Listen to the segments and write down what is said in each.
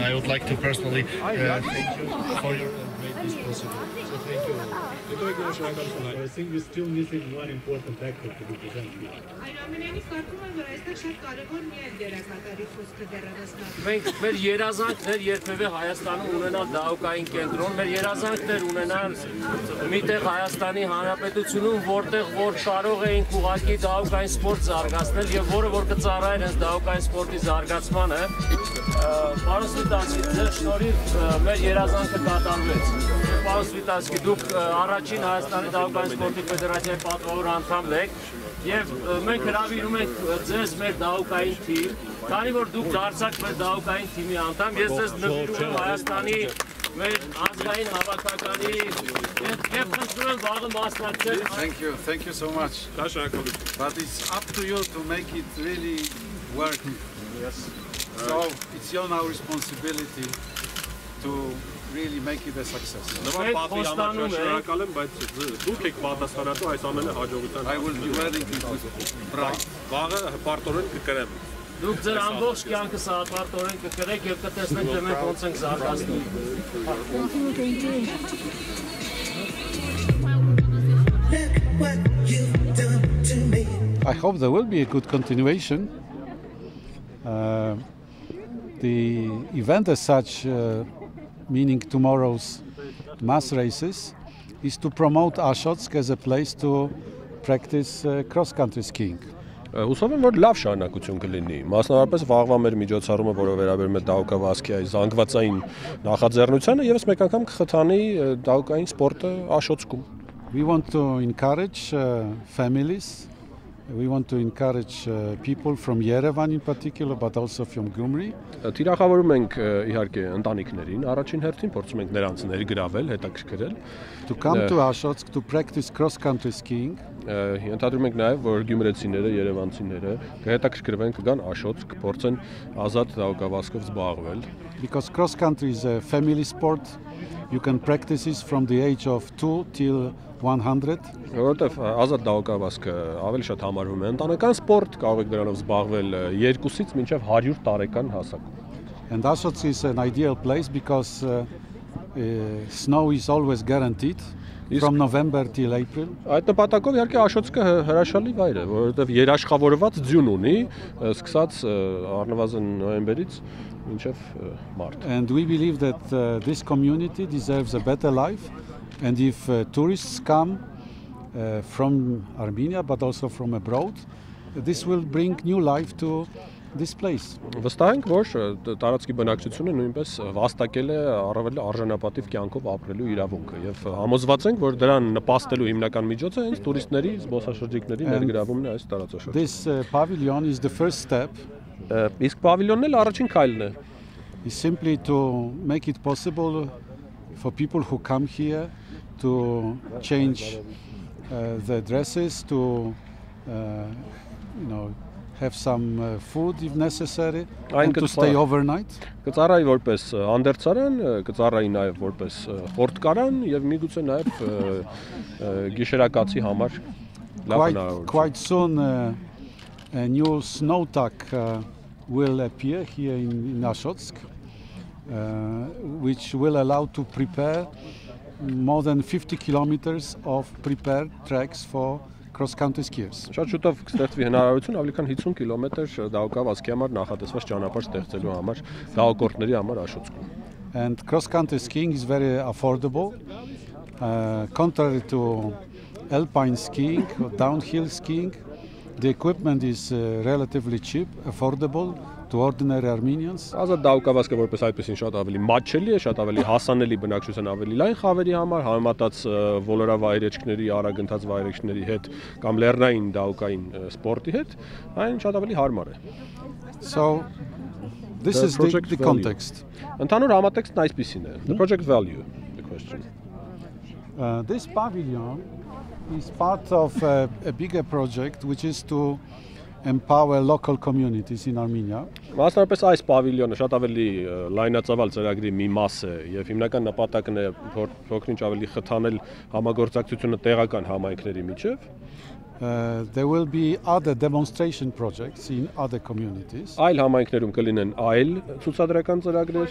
I would like to personally thank you for your made this possible. So thank you. I think we're still missing one important actor to be presented. Մենք մեր երազանքներ երբևէ Հայաստանում ունենալ դահուկային կենտրոն, մեր երազանքներ ունենալ միտեղ Հայաստանի Հանրապետությունում, որտեղ որ կարող էինք ուղղակի դահուկային սպորտ զարգացնել եւ որը որ կծառայեր հենց դահուկային սպորտի զարգացմանը, պարոն Սվիտանսկի, ձեր շնորհիվ մեր երազանքը կատարվեց։ Պարոն Սվիտանսկի, դուք առաջին Հայաստանի դահուկային սպորտի ֆեդերացիայի պատվավոր անդամ եք եւ մենք հրավիրում ենք ձեզ մեր դահուկային թիմ, քանի որ դուք դարձաք մեր դահուկային թիմի անդամ, ես ձեզ նվիրում եմ Հայաստանի մեր ազգային հավաքականի եւ խնդրում եմ վաղը մասնակցել։ Thank you so much. But it's up to you to make it really work. Yes. So it's your now responsibility to really make it a success. I will be ready with pride. Դուք ձեր ամբողջ կյանքը սահապարտորեն կկրեք եւ կտեսնեք թե մենք ոնց ենք զարգացնում։ I hope there will be a good continuation. The event as such, meaning tomorrow's mass races, is to promote Աշոցք as a place to practice cross-country skiing. Հուսով եմ, որ լավ շարունակություն կլինի, մասնավորապես վաղվա մեր միջոցառումը, որը վերաբերում է դահուկավազքի զանգվածային նախաձեռնությանը, եւս մեկ անգամ կխթանի դահուկային սպորտը Աշոցքում։ We want to encourage families. We want to encourage people from Yerevan in particular, but also from Gyumri. Թիրախավորում ենք իհարկե ընտանիքներին, առաջին հերթին փորձում ենք նրանց ներգրավել, հետաքրքրել։ To come to Աշոցք to practice cross-country skiing. Ենթադրում ենք նաև, որ գյումրեցիները, երևանցիները կհետաքրքրվեն, կգան Աշոցք, կփորձեն ազատ դահուկավազքով զբաղվել։ Because cross-country is a family sport, you can practice it from the age of 2 till 100. Որովհետև ազատ դահուկավազքը ավելի շատ համարվում է ընտանեկան սպորտ, կարող եք դրանով զբաղվել 2-ից մինչև 100 տարեկան հասակում։ And Աշոցք is an ideal place because snow is always guaranteed from November till April. Այդ նպատակով իհարկե Աշոցքը հրաշալի վայր է, որովհետև երաշխավորված ձյուն ունի, սկսած առնվազն նոյեմբերից մինչև մարտ։ And we believe that this community deserves a better life. And if tourists come from Armenia, but also from abroad, this will bring new life to this place. Վստահ ենք, որ տարածքի բնակչությունը նույնպես վաստակել է առավել արժանապատիվ կյանքով ապրելու իրավունքը եւ համոզված ենք, որ դրան նպաստելու հիմնական միջոցը հենց տուրիստների, զբոսաշրջիկների ներգրավումն է այս տարածաշրջանում։ This pavilion is the first step. Իսկ պավիլյոնն էլ առաջին քայլն է։ Is simply to make it possible for people who come here to change their dresses, to have some food if necessary, and to stay overnight. Կծառայի որպես անդերձարան, կծառայի նաև որպես խորտկարան եւ միգուցե նաև գիշերակացի համար լավ հնարավորություն։ Quite soon a new snow track will appear here in Աշոցք, which will allow to prepare more than 50 kilometers of prepared tracks for cross-country skiers. Շատ շուտով կստեղծվի հնարավորություն ավելի քան 50 կիլոմետր դահուկավազքի համար նախատեսված ճանապարհ ստեղծելու համար դահուկորդների համար Աշոցքում։ And cross-country skiing is very affordable, contrary to alpine skiing or downhill skiing. The equipment is relatively cheap, affordable to ordinary Armenians. Ազատ դահուկավազքը որպես այդպեսին շատ ավելի մատչելի է, շատ ավելի հասանելի բնակչության ավելի լայն խավերի համար, համեմատած ոլորավայրեջքների, արագընթաց վայրեջքների հետ կամ լեռնային դահուկային սպորտի հետ, այն շատ ավելի հարմար է։ So this is the context. Ընդհանուր համատեքստն այսպեսին է. The project value, the question. This pavilion is part of a bigger project which is to empower local communities in Armenia. Մասնավորապես այս պավիլյոնը շատ ավելի լայնածավալ ծրագրի մի մաս է եւ հիմնական նպատակն է փոքրինչ ավելի խթանել համագործակցությունը տեղական համայնքների միջև There will be other demonstration projects in other communities. Այլ համայնքներում կլինեն այլ ցուցադրական ծրագրեր։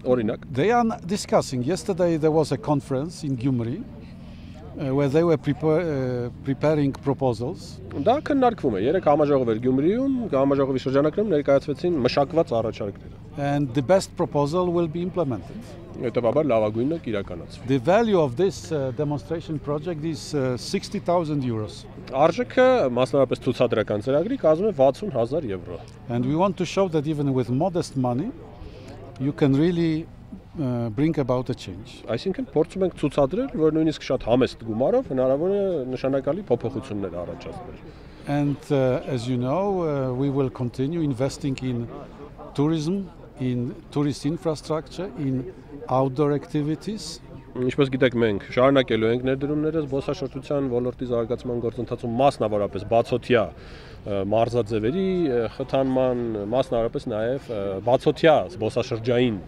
Օրինակ, They are discussing. Yesterday there was a conference in Gyumri where they were preparing proposals. դա քննարկվում է։ Երեք համաժողով էր Գյումրիում, համաժողովի շրջանակներում ներկայացվեցին մշակված առաջարկները։ And the best proposal will be implemented. Հետևաբար լավագույնը կիրականացվի։ The value of this demonstration project is 60,000 euros. Արժեքը մասնավորապես ցուցադրական ծրագրի կազմում է 60,000 եվրո։ And we want to show that even with modest money, you can really bring about a change. Այսինքն փորձում ենք ցուցադրել, որ նույնիսկ շատ համեստ գումարով հնարավոր է նշանակալի փոփոխություններ առաջացնել։ And as you know, we will continue investing in tourism, in tourist infrastructure, in outdoor activities. Ինչպես գիտեք, մենք շարունակելու ենք ներդրումները զբոսաշրջության ոլորտի զարգացման գործընթացում, մասնավորապես բացօթյա մարզաձևերի խթանման, մասնավորապես նաև բացօթյա զբոսաշրջային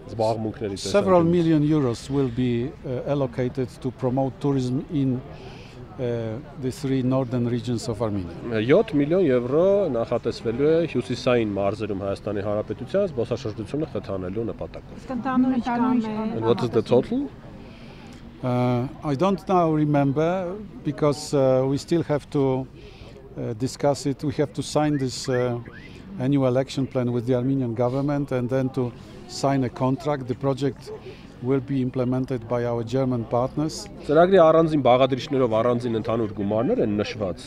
զբաղմունքների տեսանկյունից։ Several million euros will be allocated to promote tourism in the three northern regions of Armenia. 7 միլիոն եվրո նախատեսվելու է հյուսիսային մարզերում Հայաստանի Հանրապետության զբոսաշրջությունը խթանելու նպատակով։ And what is the total? I don't now remember because we still have to discuss it. We have to sign this annual action plan with the Armenian government and then to sign a contract. The project will be implemented by our German partners. Ծրագրի առանձին բաղադրիչներով առանձին ընդհանուր գումարներ են նշված։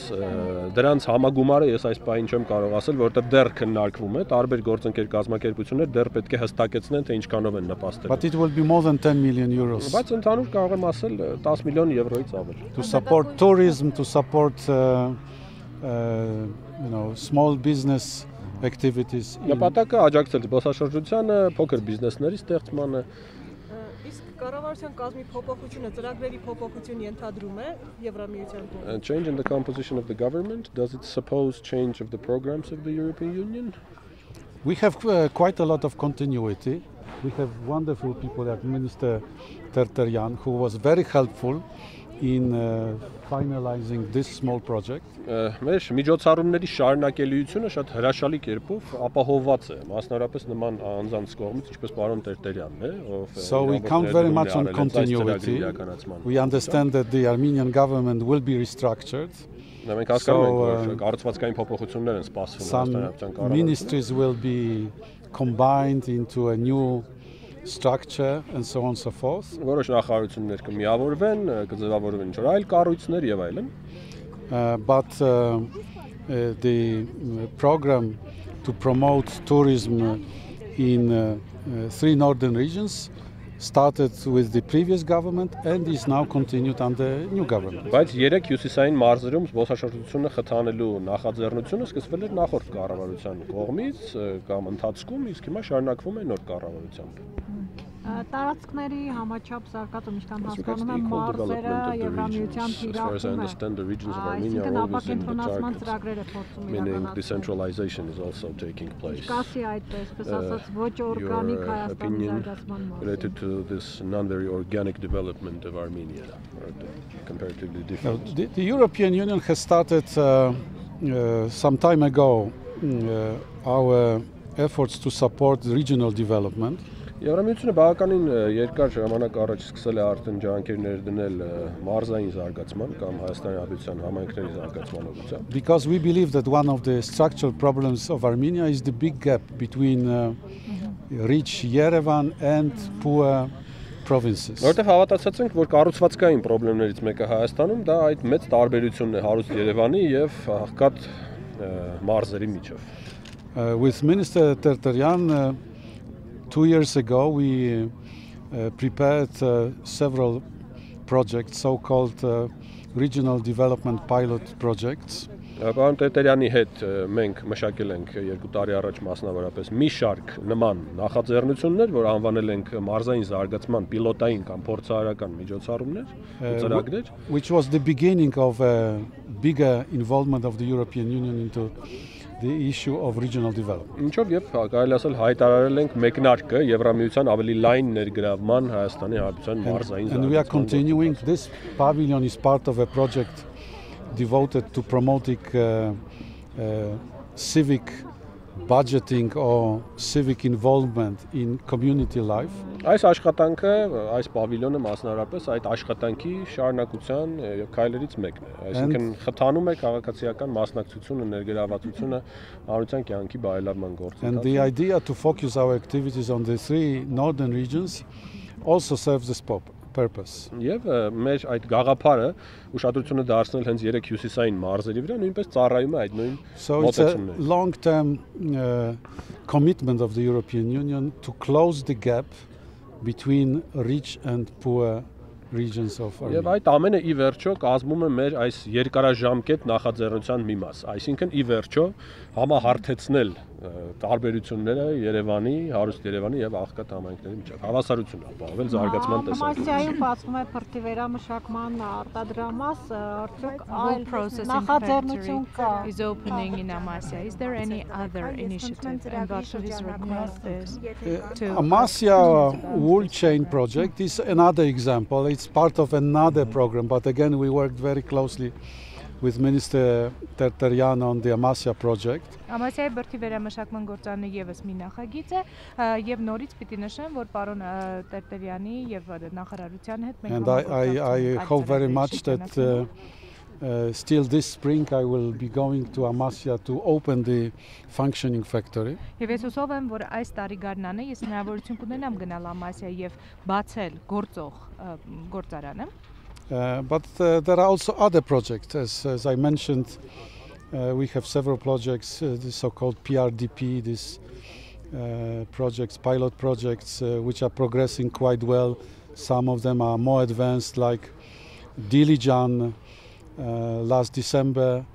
Դրանց համագումարը ես այս պահին չեմ կարող ասել, որովհետև դեռ քննարկվում է, տարբեր գործընկեր կազմակերպություններ դեռ պետք է հստակեցնեն, թե ինչքանով են նպաստել։ But it will be more than 10 million euros. Բայց ընդհանուր կարող եմ ասել 10 միլիոն եվրոից ավել։ To support tourism, to support small business activities. Նպատակը աջակցել զբոսաշրջությանը, փոքր բիզնեսների ստեղծմանը։ Կառավարության կազմի փոփոխությունը, ծրագրերի փոփոխություն ենթադրում է Եվրամիության կողմից։ Change in the composition of the government, does it suppose change of the programs of the European Union? We have quite a lot of continuity. We have wonderful people like Minister Terteryan, who was very helpful in finalizing this small project. Մեր միջոցառումների շարունակելիությունը շատ հրաշալի կերպով ապահովված է, մասնավորապես նման անձանց կողմից, ինչպես պարոն Տերտերյանն է, ով So we count very much on continuity. We understand that the Armenian government will be restructured. Մենք հասկանում ենք, որ կառուցվածքային փոփոխություններ են սպասվում Some ministries will be combined into a new structure and so on and so forth. Որոշ նախարարություններ կմիավորվեն, կձևավորվեն ինչ-որ այլ կառույցներ եւ այլն։ But the program to promote tourism in three northern regions started with the previous government and is now continued under new government. Բայց երեք հյուսիսային մարզերում զբոսաշրջությունը խթանելու նախաձեռնությունը սկսվել էր նախորդ կառավարության կողմից կամ ընթացքում, իսկ հիմա շարունակվում է նոր կառավարությամբ։ Տարածքների համաչափ զարգացում ինչքան հասկանում եմ մարզերը Եվրամիության թիրախում է։ Այսինքն ապակենտրոնացման ծրագրերը փորձում Meaning decentralization is also taking place. Կասի այդպես ասած ոչ օրգանիկ Հայաստանի զարգացման մասը։ Related to this non-very organic development of Armenia, comparatively different. The European Union has started some time ago our efforts to support regional development. Եվրամիությունը բավականին երկար ժամանակ առաջ սկսել է արդեն ջանքերներ դնել մարզային զարգացման կամ Հայաստանի Հանրապետության համայնքների զարգացման ուղղությամբ։ Because we believe that one of the structural problems of Armenia is the big gap between rich Yerevan and poor provinces. Որտեղ հավատացած ենք, որ կառուցվածքային խնդիրներից մեկը Հայաստանում դա այդ մեծ տարբերությունն է հարուստ Երևանի եւ աղքատ մարզերի միջև։ With Minister Terteryan 2 years ago, we prepared several projects, so-called regional development pilot projects. Պարոն Տերտերյանի հետ մենք մշակել ենք 2 տարի առաջ մասնավորապես մի շարք նման նախաձեռնություններ, որ անվանել ենք մարզային զարգացման պիլոտային կամ փորձարարական միջոցառումներ, ծրագրեր, which was the beginning of a bigger involvement of the European Union into the issue of regional development. Ինչով եւ կարելի ասել հայտարարել ենք մեկնարկը Եվրամիության ավելի լայն ներգրավման Հայաստանի Հանրապետության մարզային զարգացման։ And we are continuing. This pavilion is part of a project devoted to promoting civic budgeting or civic involvement in community life. Այս աշխատանքը, այս պավիլյոնը մասնարարպես այդ աշխատանքի շարունակության եւ քայլերից մեկն է։ Այսինքն խթանում է քաղաքացիական մասնակցությունը, ներգրավվածությունը հանրության կյանքի բարելավման գործընթացում։ And the idea to focus our activities on the three northern regions also serves this purpose. Եվ մեր այդ գաղափարը ուշադրությունը դարձնել հենց 3 հյուսիսային մարզերի վրա նույնպես ծառայում է այդ նույն մոտեցումներին. So it's a long-term commitment of the European Union to close the gap between rich and poor regions of Armenia. Եվ այդ ամենը ի վերջո կազմում է մեր այս երկարաժամկետ նախաձեռնության մի մաս, այսինքն ի վերջո համահարթեցնել տարբերությունները Երևանի, հարուստ Երևանի եւ աղքատ համայնքների միջեւ հավասարություն ապահովել զարգացման տեսանկյունից։ Ամասիայում բացվում է փրկի վերամշակման արտադրամաս, արդյոք այլ նախաձեռնություն կա։ Is opening in Amasya. Is there any other initiative? And what should his request is to Amasya wool chain project is another example. It's part of another program, but again we worked very closely with Minister Terteryan on the Amasya project. Ամասիայի բրդի վերամշակման գործարանը եւս մի նախագիծ է եւ նորից պիտի նշեմ, որ պարոն Տերտերյանի եւ նախարարության հետ մենք And I hope very much that still this spring I will be going to Amasya to open the functioning factory. Եվ ես հուսով եմ, որ այս տարի գարնանը ես հնարավորություն կունենամ գնալ Ամասիա եւ բացել գործող գործարանը։ But there are also other projects, as I mentioned, we have several projects, the so-called PRDP, these projects, pilot projects, which are progressing quite well. Some of them are more advanced, like Dilijan. Last December,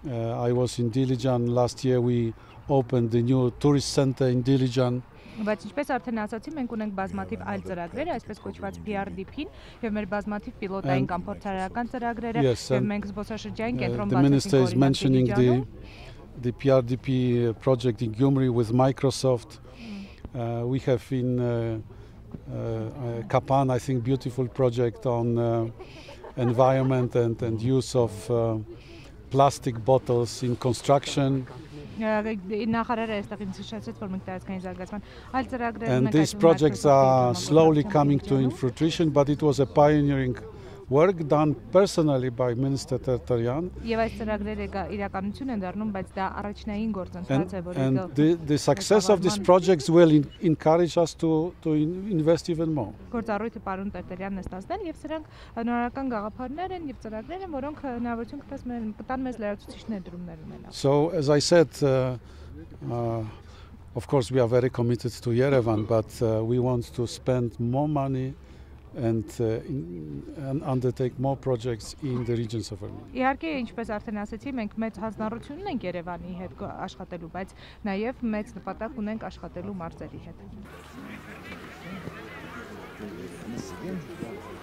I was in Dilijan. Last year we opened the new tourist center in Dilijan. Բայց ինչպես արդեն ասացի, մենք ունենք բազմաթիվ այլ ծրագրեր, այսպես կոչված PRDP-ին եւ մեր բազմաթիվ պիլոտային կամ փորձարարական ծրագրերը եւ մենք զբոսաշրջային կենտրոն բացեցինք։ The minister is mentioning the PRDP project in Gyumri with Microsoft. We have in Kapan, I think, beautiful project on environment and use of plastic bottles in construction. And these projects are slowly coming to fruition, but it was a pioneering work done personally by Minister Terteryan. And the success of these projects will encourage us to invest even more. So, as I said, of course we are very committed to Yerevan, but we want to spend more money and undertake more projects in the regions of Armenia. Իհարկե, ինչպես արդեն ասացի, մենք մեծ հանձնառություն ունենք Երևանի հետ աշխատելու, բայց նաև մեծ նպատակ ունենք աշխատելու մարզերի հետ։